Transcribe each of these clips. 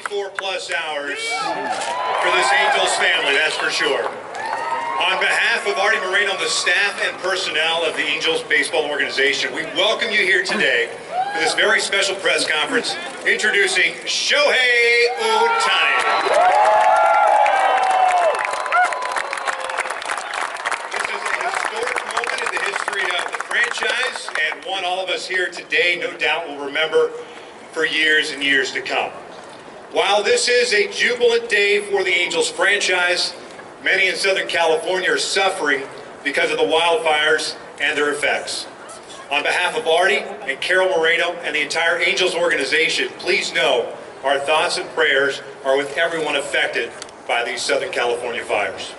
24+ hours for this Angels family, that's for sure. On behalf of Artie Moreno and the staff and personnel of the Angels Baseball Organization, we welcome you here today for this very special press conference introducing Shohei Ohtani. This is a historic moment in the history of the franchise and one all of us here today no doubt will remember for years and years to come. While this is a jubilant day for the Angels franchise, many in Southern California are suffering because of the wildfires and their effects. On behalf of Artie and Carol Moreno and the entire Angels organization, please know our thoughts and prayers are with everyone affected by these Southern California fires.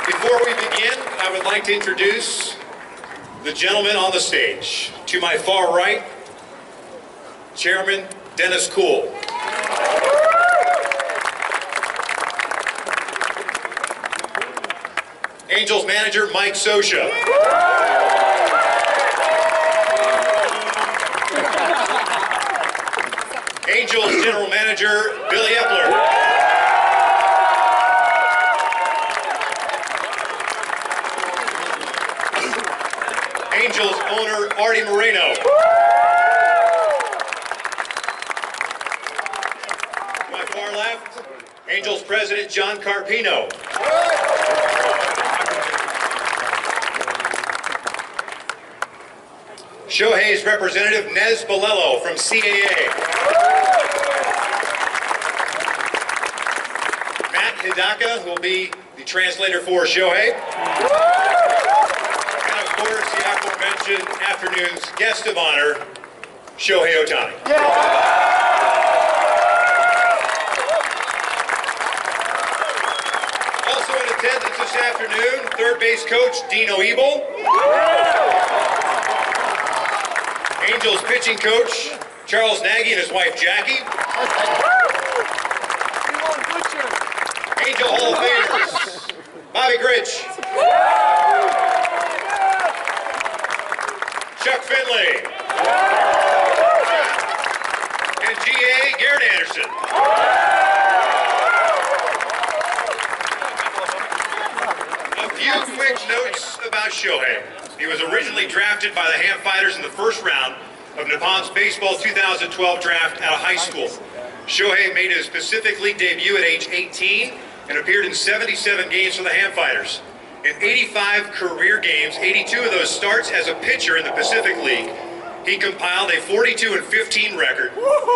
Before we begin, I would like to introduce the gentleman on the stage. To my far right, Chairman Dennis Kuhl. Angels manager Mike Scioscia. Angels general manager Billy Epler. Angels owner Artie Moreno. To my far left, Angels president John Carpino. Shohei's representative Nez Balello from CAA. Matt Hidaka, who will be the translator for Shohei. And of course, the aforementioned afternoon's guest of honor, Shohei Ohtani. Also in attendance this afternoon, third base coach Dino Ebel. Angels pitching coach Charles Nagy and his wife Jackie. Angel Hall of Famers Bobby Gritch. Chuck Finley. And GA Garrett Anderson. A few quick notes about Shohei. He was originally drafted by the Ham Fighters in the first round of Nippons Baseball 2012 draft out of high school. Shohei made his Pacific League debut at age 18 and appeared in 77 games for the Ham Fighters. In 85 career games, 82 of those starts as a pitcher in the Pacific League. He compiled a 42-15 record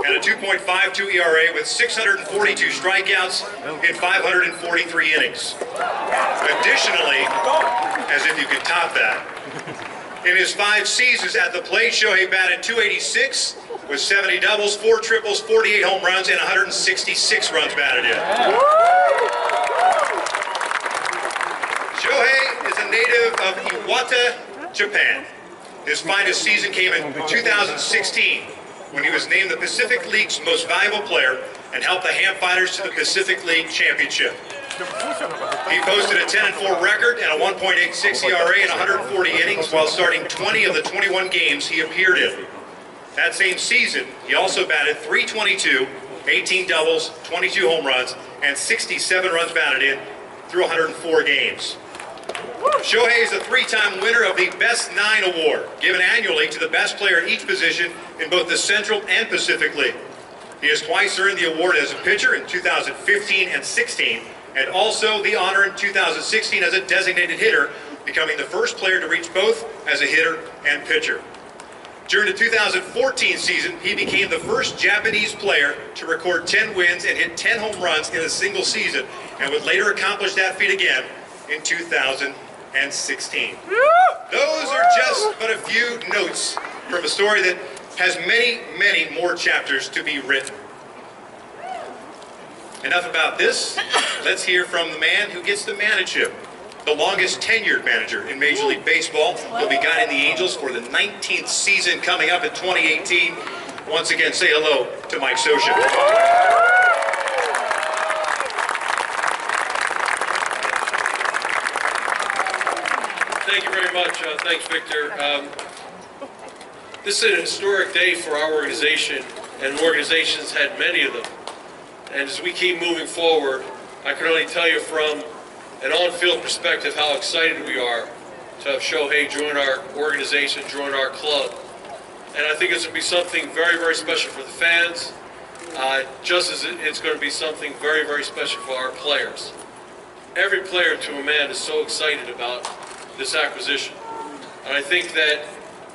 and a 2.52 ERA with 642 strikeouts in 543 innings. Additionally, as if you could top that, in his 5 seasons at the plate, Shohei batted .286 with 70 doubles, 4 triples, 48 home runs, and 166 runs batted in. Iwata, Japan. His finest season came in 2016 when he was named the Pacific League's most valuable player and helped the Ham Fighters to the Pacific League Championship. He posted a 10-4 record and a 1.86 ERA in 140 innings while starting 20 of the 21 games he appeared in. That same season, he also batted .322, 18 doubles, 22 home runs, and 67 runs batted in through 104 games. Shohei is a three-time winner of the Best Nine Award, given annually to the best player in each position in both the Central and Pacific League. He has twice earned the award as a pitcher in 2015 and 16, and also the honor in 2016 as a designated hitter, becoming the first player to reach both as a hitter and pitcher. During the 2014 season, he became the first Japanese player to record 10 wins and hit 10 home runs in a single season, and would later accomplish that feat again in 2016. Those are just but a few notes from a story that has many, many more chapters to be written. Enough about this. Let's hear from the man who gets to manage him. The longest tenured manager in Major League Baseball. He'll be guiding the Angels for the 19th season coming up in 2018. Once again, say hello to Mike Scioscia. Thank you very much. Thanks, Victor. This is an historic day for our organization, and organizations had many of them. And as we keep moving forward, I can only tell you from an on-field perspective how excited we are to have Shohei join our organization, join our club. And I think it's going to be something very, very special for the fans, just as it's going to be something very, very special for our players. Every player to a man is so excited about this acquisition. And I think that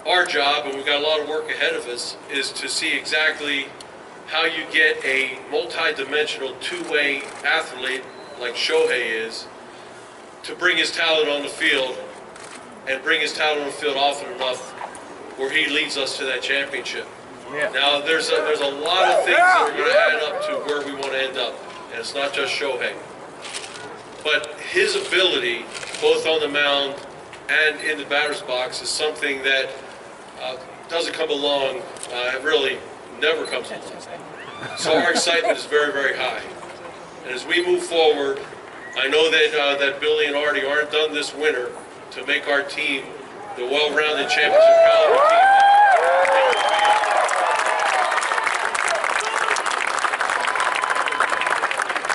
our job, and we've got a lot of work ahead of us, is to see exactly how you get a multi-dimensional two-way athlete like Shohei is to bring his talent on the field and bring his talent on the field often enough where he leads us to that championship. Yeah. Now, there's a lot of things that are going to add up to where we want to end up, and it's not just Shohei. But his ability, both on the mound and in the batter's box, is something that doesn't come along, really never comes along. So our excitement is very, very high. And as we move forward, I know that that Billy and Artie aren't done this winter to make our team the well-rounded championship caliber team.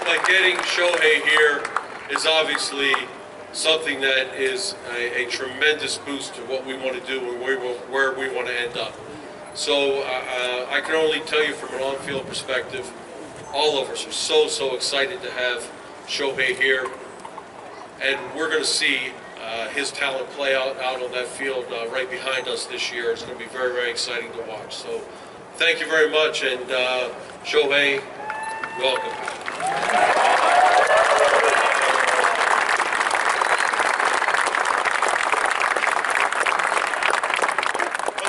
But getting Shohei here is obviously something that is a tremendous boost to what we want to do and where we want to end up. So I can only tell you from an on-field perspective, all of us are so excited to have Shohei here, and we're going to see his talent play out on that field right behind us this year. It's going to be very, very exciting to watch. So thank you very much, and Shohei, welcome.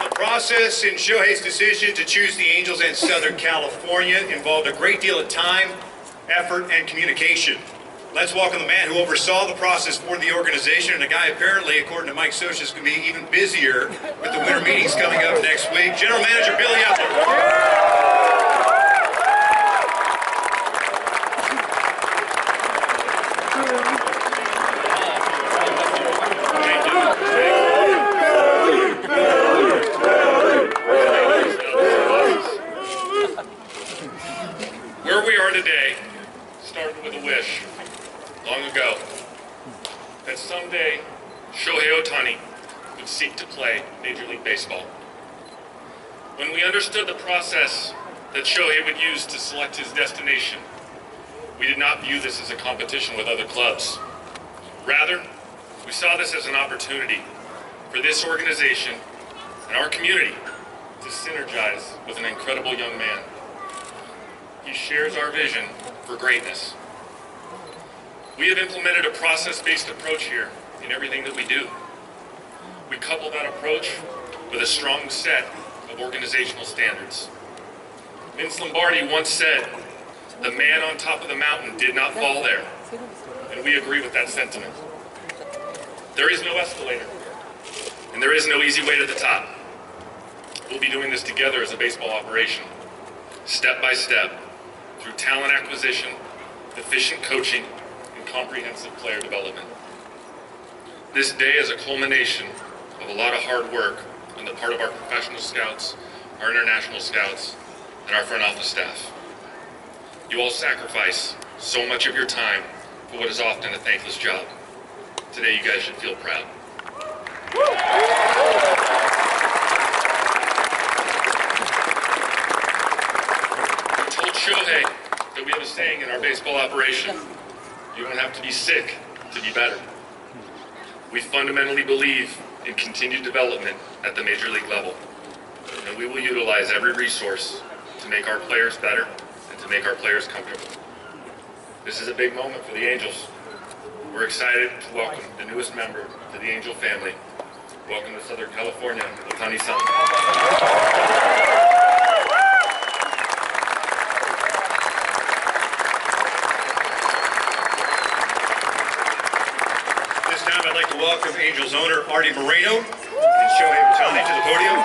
The process in Shohei's decision to choose the Angels and Southern California involved a great deal of time, effort, and communication. Let's welcome the man who oversaw the process for the organization, and a guy apparently, according to Mike Scioscia, is going to be even busier with the winter meetings coming up next week. General Manager Billy Eppler. Where we are today started with a wish long ago that someday Shohei Ohtani would seek to play Major League Baseball. When we understood the process that Shohei would use to select his destination, we did not view this as a competition with other clubs. Rather, we saw this as an opportunity for this organization and our community to synergize with an incredible young man. He shares our vision for greatness. We have implemented a process-based approach here in everything that we do. We couple that approach with a strong set of organizational standards. Vince Lombardi once said, "The man on top of the mountain did not fall there," and we agree with that sentiment. There is no escalator. And there is no easy way to the top. We'll be doing this together as a baseball operation, step by step, through talent acquisition, efficient coaching, and comprehensive player development. This day is a culmination of a lot of hard work on the part of our professional scouts, our international scouts, and our front office staff. You all sacrifice so much of your time for what is often a thankless job. Today you guys should feel proud. I told Shohei that we have a saying in our baseball operation: you don't have to be sick to be better. We fundamentally believe in continued development at the major league level, and we will utilize every resource to make our players better and to make our players comfortable. This is a big moment for the Angels. We're excited to welcome the newest member to the Angel family. Welcome to Southern California, Ohtani-san. This time I'd like to welcome Angels owner Artie Moreno and Shohei Ohtani to the podium.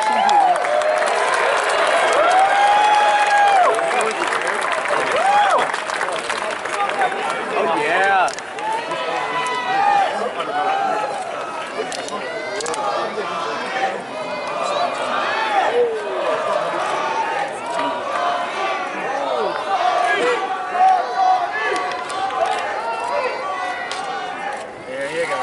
Oh yeah. There you go.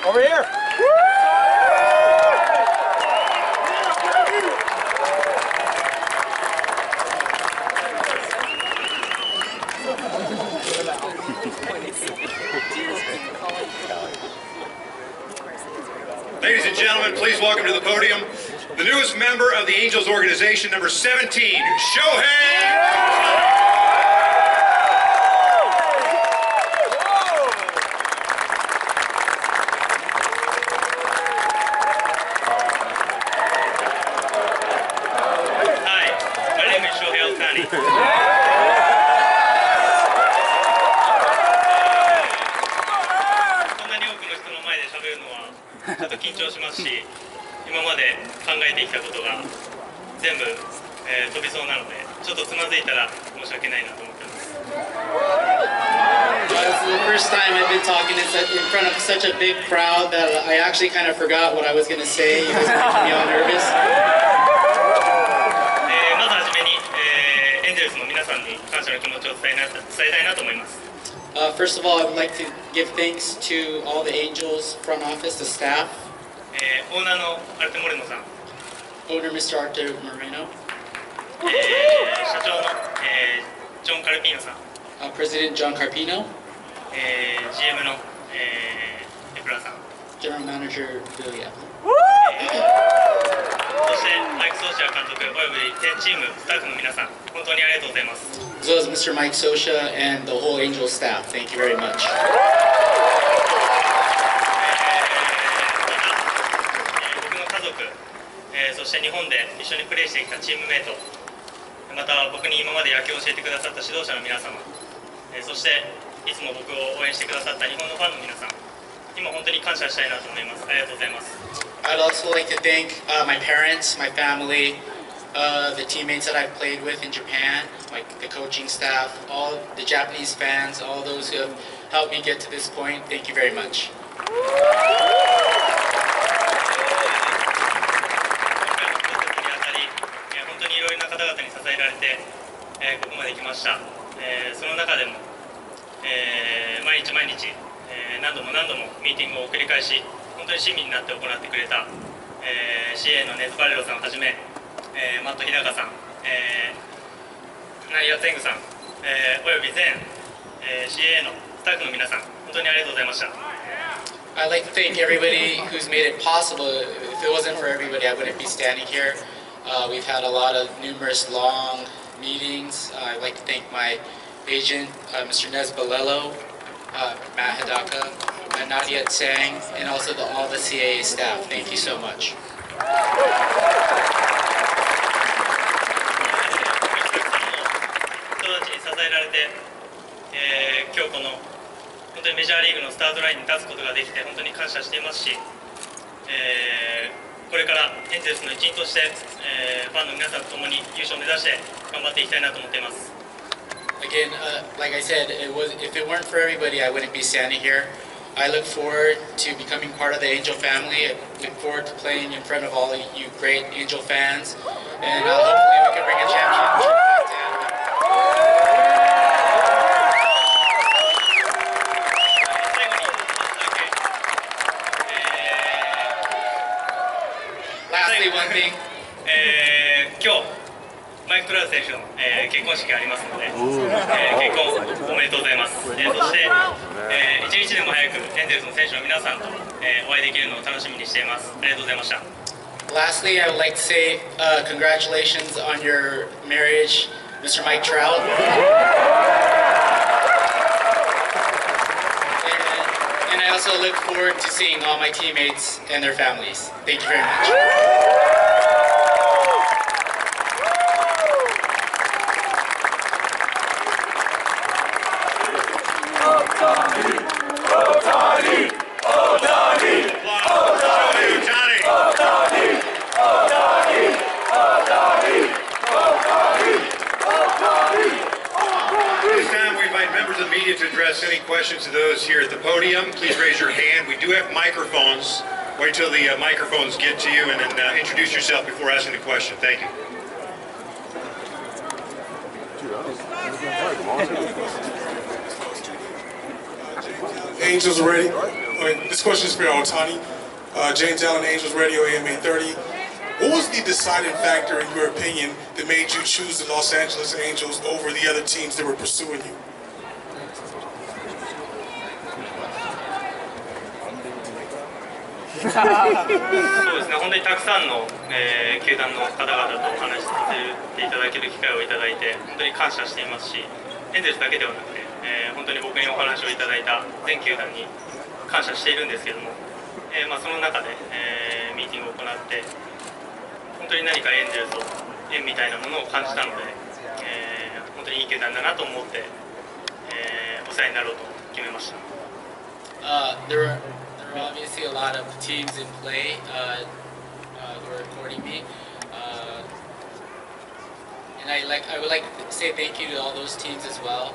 Over here. Ladies and gentlemen, please welcome to the podium the newest member of the Angels organization, number 17, Shohei. It's the first time I've been talking in front of such a big crowd that I actually kind of forgot what I was going to say. You guys are making me all nervous. First of all, I would like to give thanks to all the Angels front office, the staff. Owner Mr. Arte Moreno. President John Carpino. General Manager Billy Apple. As well as Mr. Mike Sosha and the whole Angel staff. Thank you very much. I'd also like to thank my parents, my family, the teammates that I've played with in Japan, like the coaching staff, all the Japanese fans, all those who have helped me get to this point. Thank you very much. 本当に親身になって行ってくれた、CA のネズバレロさんをはじめ、マット・日高さん、ナイア・ツェングさん、および全、CA のスタッフの皆さん、本当にありがとうございました。I'd like to thank everybody who's made it possible. If it wasn't for everybody, I wouldn't be standing here. We've had a lot of numerous long meetings. I'd like to thank my agent, Mr. Nez Balelo, Matt Hidaka, and Nadia Tsang, and also all the CAA staff. Thank you so much. 人たちに支えられて、今日この本当にメジャーリーグのスタートラインに立つことができて本当に感謝していますし、これからエンゼルスの一員として、ファンの皆さんと共に優勝を目指して頑張っていきたいなと思っています。Again, like I said, if it weren't for everybody, I wouldn't be standing here. I look forward to becoming part of the Angel family. I look forward to playing in front of all of you great Angel fans, and hopefully we can bring a championship back to Anaheim. Lastly, one thing. 今日マイク・トラウト選手の、結婚式がありますので、結婚おめでとうございます。そして、一日でも早くエンゼルスの選手の皆さんと、お会いできるのを楽しみにしています。ありがとうございました。Lastly, I would like to say congratulations on your marriage, Mr. Mike Trout. And I also look forward to seeing all my teammates and their families. Thank you very much. To address any questions to those here at the podium, please raise your hand. We do have microphones. Wait till the microphones get to you and then introduce yourself before asking the question. Thank you. Angels ready. This question is for Ohtani. James Allen, Angels Radio, AM 830. What was the deciding factor, in your opinion, that made you choose the Los Angeles Angels over the other teams that were pursuing you? そうですね、本当にたくさんの、球団の方々とお話しさせていただける機会をいただいて本当に感謝していますし、エンゼルスだけではなくて、本当に僕にお話をいただいた全球団に感謝しているんですけども、その中で、ミーティングを行って本当に何かエンゼルスと縁みたいなものを感じたので、本当にいい球団だなと思って、お世話になろうと決めました。There are obviously a lot of teams in play who are courting me, and I would like to say thank you to all those teams as well.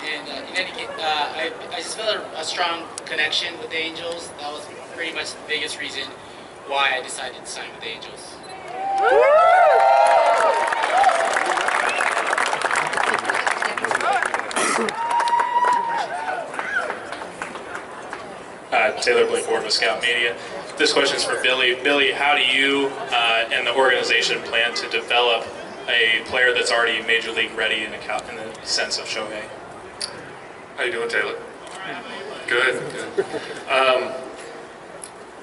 And in any case, I just felt a strong connection with the Angels. That was pretty much the biggest reason why I decided to sign with the Angels. Taylor Blakemore with Scout Media. This question is for Billy. Billy, how do you and the organization plan to develop a player that's already major league ready in the sense of Shohei? How you doing, Taylor? Good.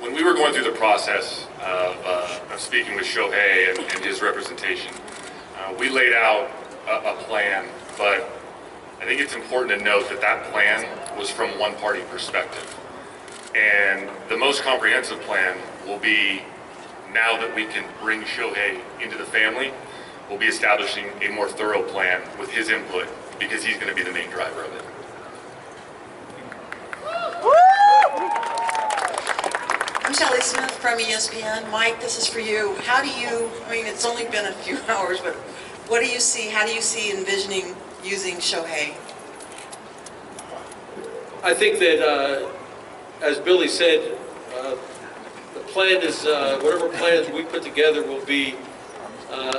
When we were going through the process of speaking with Shohei and his representation, we laid out a plan, but I think it's important to note that that plan was from one party perspective. And the most comprehensive plan will be, now that we can bring Shohei into the family, we'll be establishing a more thorough plan with his input, because he's going to be the main driver of it. I'm Sally Smith from ESPN. Mike, this is for you. How do you, I mean, it's only been a few hours, but what do you see, how do you see envisioning using Shohei? I think that, as Billy said, the plan is, whatever plans we put together will be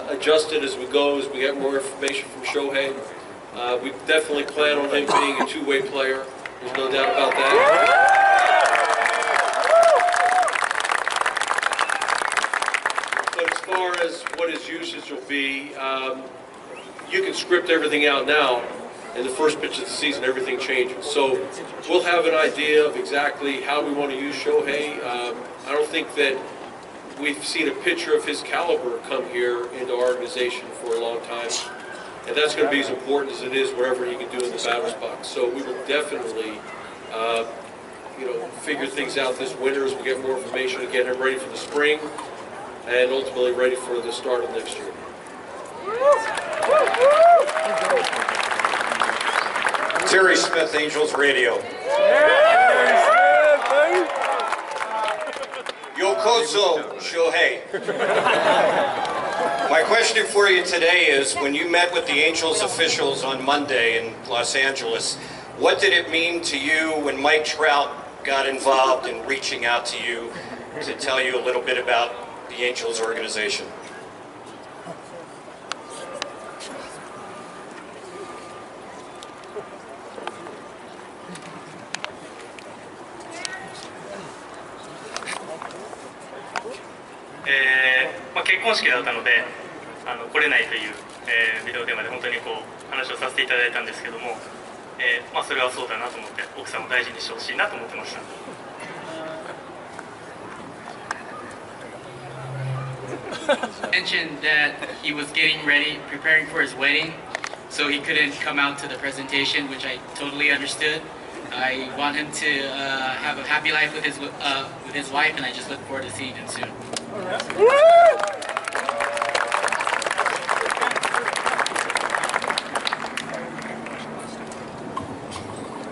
adjusted as we go, as we get more information from Shohei. We definitely plan on him being a two-way player. There's no doubt about that. But as far as what his usage will be, you can script everything out now. In the first pitch of the season, everything changes. So we'll have an idea of exactly how we want to use Shohei. I don't think that we've seen a pitcher of his caliber come here into our organization for a long time. And that's going to be as important as it is wherever he can do in the batter's box. So we will definitely, figure things out this winter as we get more information and get him ready for the spring and ultimately ready for the start of next year. Terry Smith, Angels Radio. Yokoso Shohei. My question for you today is, when you met with the Angels officials on Monday in Los Angeles, what did it mean to you when Mike Trout got involved in reaching out to you to tell you a little bit about the Angels organization? 結婚式だったので来れないという、ビデオ電話で本当に話をさせていただいたんですけども、それはそうだなと思って奥さんを大事にしてほしいなと思ってました。Mentioned that he was getting ready, preparing for his wedding, so he couldn't come out to the presentation, which I totally understood. I want him to have a happy life with his wife, and I just look forward to seeing him soon.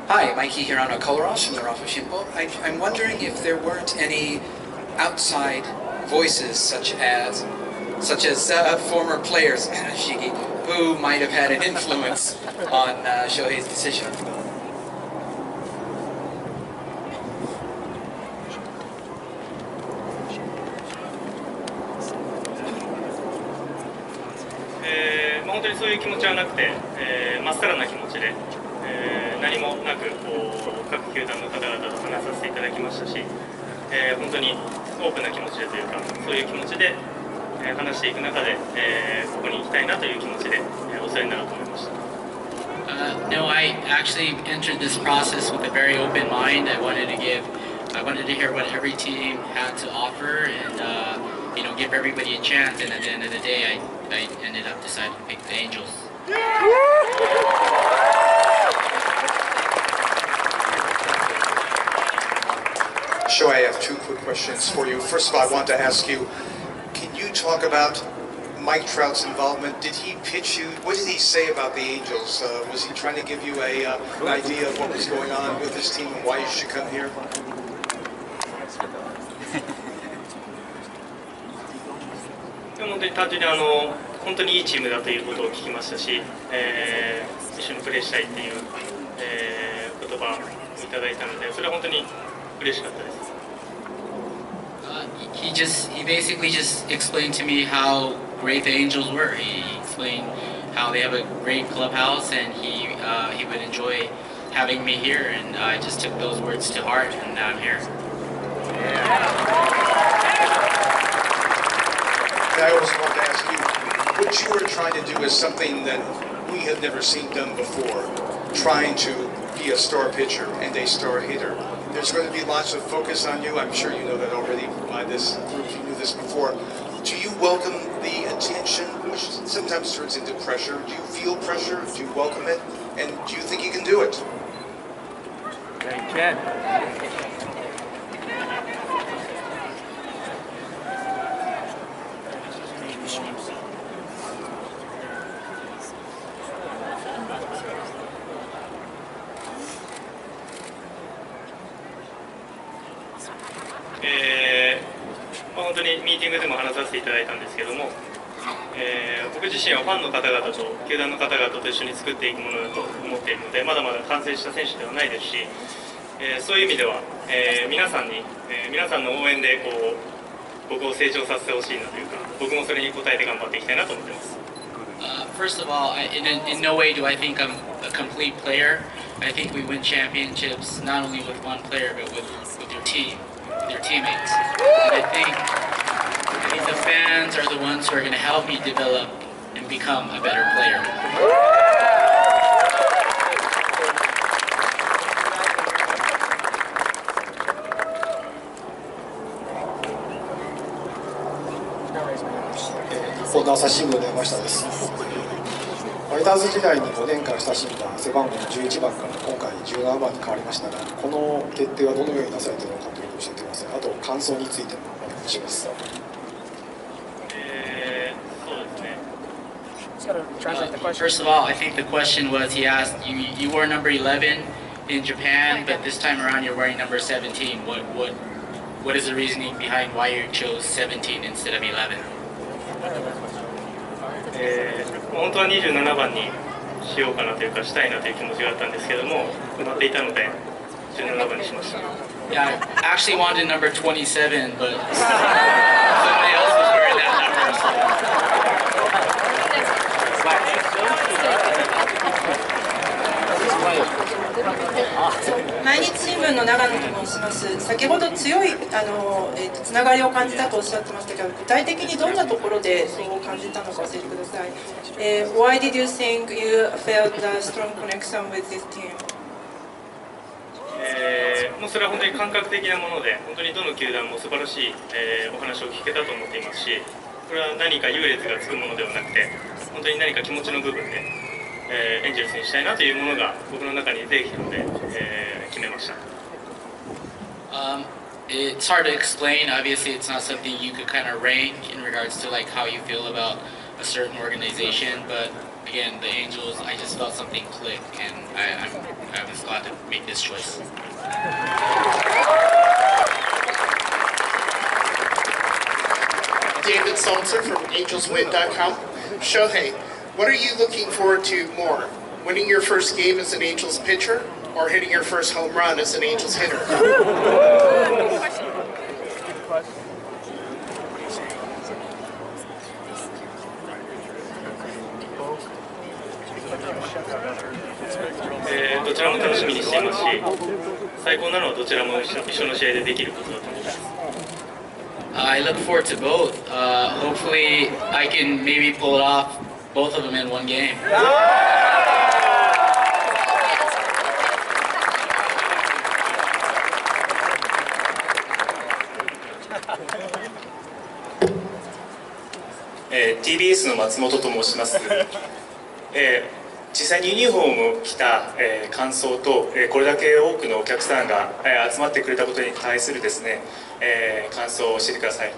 Hi, Mikey here on Koloros from the Rafa Shimpo. I'm wondering if there weren't any outside voices, such as former players, Shigi, who might have had an influence on Shohei's decision. Honestly, そういう気持ちはなくて、まっさらな気持ちで、何もなく各球団の方々と話させていただきましたし、本当にオープンな気持ちでというか、そういう気持ちで、話していく中で、ここに行きたいなという気持ちで、お世話になろうと思いました。No, I actually entered this process with a very open mind. I wanted to hear what every team had to offer, and give everybody a chance. And at the end of the day, I ended up deciding to pick the Angels. Shohei, I have two quick questions for you. First of all, I want to ask you, can you talk about Mike Trout's involvement? Did he pitch you? What did he say about the Angels? Was he trying to give you an idea of what was going on with his team and why you should come here? 本当に単純に本当にいいチームだということを聞きましたし、一緒にプレーしたいっていう、言葉をいただいたので、それは本当に嬉しかったです。He basically just explained to me how great the Angels were. He explained how they have a great clubhouse, and he would enjoy having me here. And I just took those words to heart, and now I'm here. I also want to ask you, what you are trying to do is something that we have never seen done before, trying to be a star pitcher and a star hitter. There's going to be lots of focus on you. I'm sure you know that already by this group. You knew this before. Do you welcome the attention, which sometimes turns into pressure? Do you feel pressure? Do you welcome it? And do you think you can do it? Yeah, you can. Yeah. 本当にミーティングでも話させていただいたんですけども、僕自身はファンの方々と球団の方々と一緒に作っていくものだと思っているので、まだまだ完成した選手ではないですし、そういう意味では、皆さんの応援で僕を成長させてほしいなというか、僕もそれに応えて頑張っていきたいなと思っています。First of all, in no way do I think I'm a complete player. I think we win championships not only with one player, but with your team, with your teammates. And I think the fans are the ones who are going to help me develop and become a better player. 日本朝日新聞の山下です。ファイターズ時代に5年間親しんだ背番号の11番から今回17番に変わりましたが、この決定はどのようになされているのかというのを教えてください。あと感想についてもお願いします。First of all, I think the question was, he asked, you wore number 11 in Japan, but this time around you're wearing number 17. What is the reasoning behind why you chose 17 instead of 11? 本当は27番にしようかなというかしたいなという気持ちがあったんですけども、埋まっていたので17番にしました。Yeah, I actually wanted number 27, but somebody else was wearing that number. So. 毎日新聞の長野と申します。先ほど強いつながりを感じたとおっしゃってましたけど、具体的にどんなところでそう感じたのか教えてください。Why did you think you felt a strong connection with this team? もうそれは本当に感覚的なもので、本当にどの球団も素晴らしい、お話を聞けたと思っていますし、これは何か優劣がつくものではなくて、本当に何か気持ちの部分で、エンジェルスにしたいなというものが僕の中に出てきたので、決めました。It's hard to explain. Obviously, it's not something you could kind of rank in regards to like how you feel about a certain organization. But again, the Angels, I just felt something click, and I was glad to make this choice. David Seltzer from AngelsWin.com. Shohei, what are you looking forward to more? Winning your first game as an Angels pitcher or hitting your first home run as an Angels hitter? I look forward to both. Hopefully, I can maybe pull it off, both of them in one game. TBS の松本と申します。実際にユニフォームを着た、感想と、これだけ多くのお客さんが、集まってくれたことに対するですね、感想を教えてください。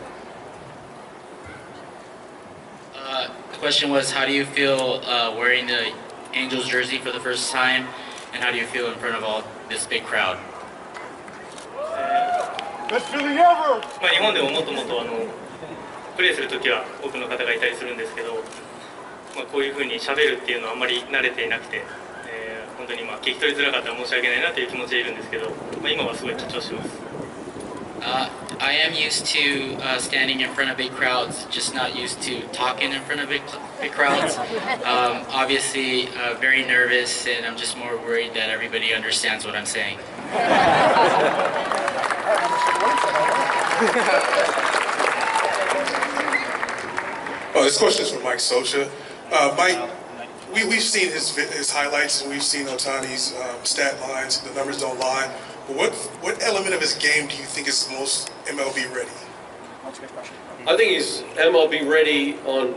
The question was, how do you feel wearing the Angels jersey for the first time, and how do you feel in front of all this big crowd? 日本でももっともっとプレーするときは多くの方がいたりするんですけど、こういうふうに喋るっていうのはあんまり慣れていなくて、本当に聞き取りづらかったら申し訳ないなという気持ちでいるんですけど、今はすごい緊張してます。I am used to standing in front of big crowds, just not used to talking in front of big crowds. Obviously, very nervous, and I'm just more worried that everybody understands what I'm saying. This question is from Mike Sosha. Mike, we've seen his highlights and we've seen Ohtani's stat lines. The numbers don't lie. But what element of his game do you think is most MLB ready? I think he's MLB ready on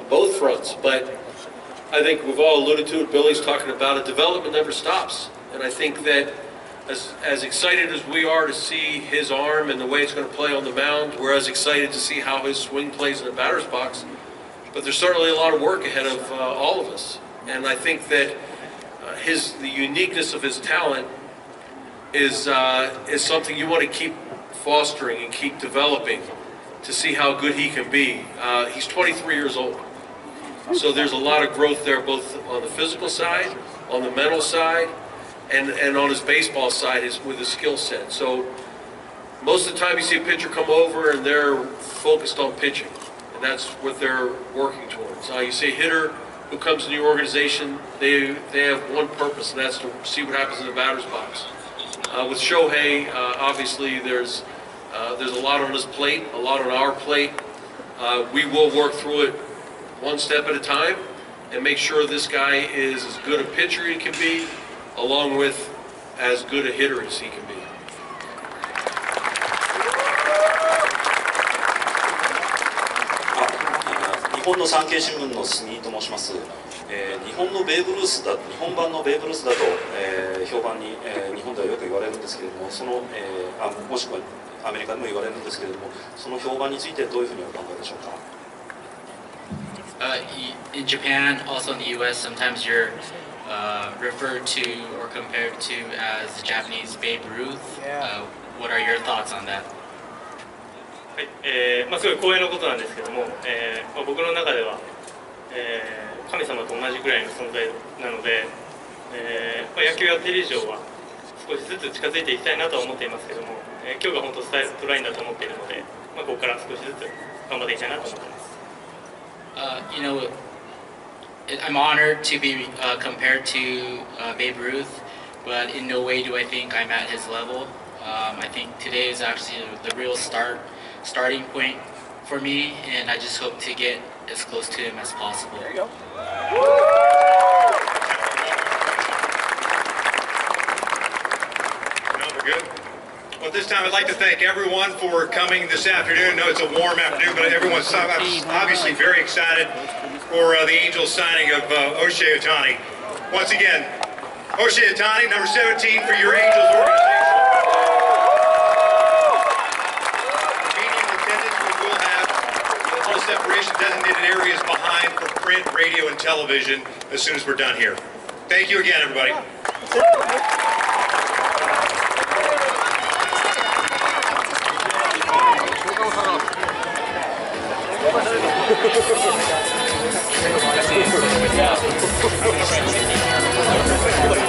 both fronts, but I think we've all alluded to it. Billy's talking about it. Development never stops, and I think that as excited as we are to see his arm and the way it's going to play on the mound, we're as excited to see how his swing plays in the batter's box. But there's certainly a lot of work ahead of all of us, and I think that the uniqueness of his talent is something you want to keep fostering and keep developing to see how good he can be. He's 23 years old, so there's a lot of growth there, both on the physical side, on the mental side, and on his baseball side with his skill set. So most of the time you see a pitcher come over and they're focused on pitching, and that's what they're working towards. You see a hitter who comes in your organization, they have one purpose, and that's to see what happens in the batter's box. With Shohei, obviously there's a lot on his plate, a lot on our plate. We will work through it one step at a time and make sure this guy is as good a pitcher he can be, along with as good a hitter as he can be. 日本の産経新聞の杉井と申します。日本のベーブ・ルースだ、日本版のベーブ・ルースだと、評判に、日本ではよく言われるんですけれども、もしくはアメリカでも言われるんですけれども、その評判についてどういうふうにお考えでしょうか。In Japan, also in the U.S., sometimes you're referred to or compared to as the Japanese Babe Ruth. What are your thoughts on that? はい、すごい光栄なことなんですけども、僕の中では、神様と同じくらいの存在なので、野球やっている以上は少しずつ近づいていきたいなとは思っていますけども、今日が本当スタートラインだと思っているので、ここから少しずつ頑張っていきたいなと思っています。You know, I'm honored to be compared to Babe Ruth, but in no way do I think I'm at his level. I think today is actually the real starting point for me, and I just hope to get as close to him as possible. There you go. Good. Well, at this time, I'd like to thank everyone for coming this afternoon. I know it's a warm afternoon, but everyone's obviously very excited for the Angels signing of Shohei Ohtani. Once again, Shohei Ohtani, number 17 for your Angels organization. Media and attendance, we will have all separation designated areas behind for print, radio, and television as soon as we're done here. Thank you again, everybody. Yeah.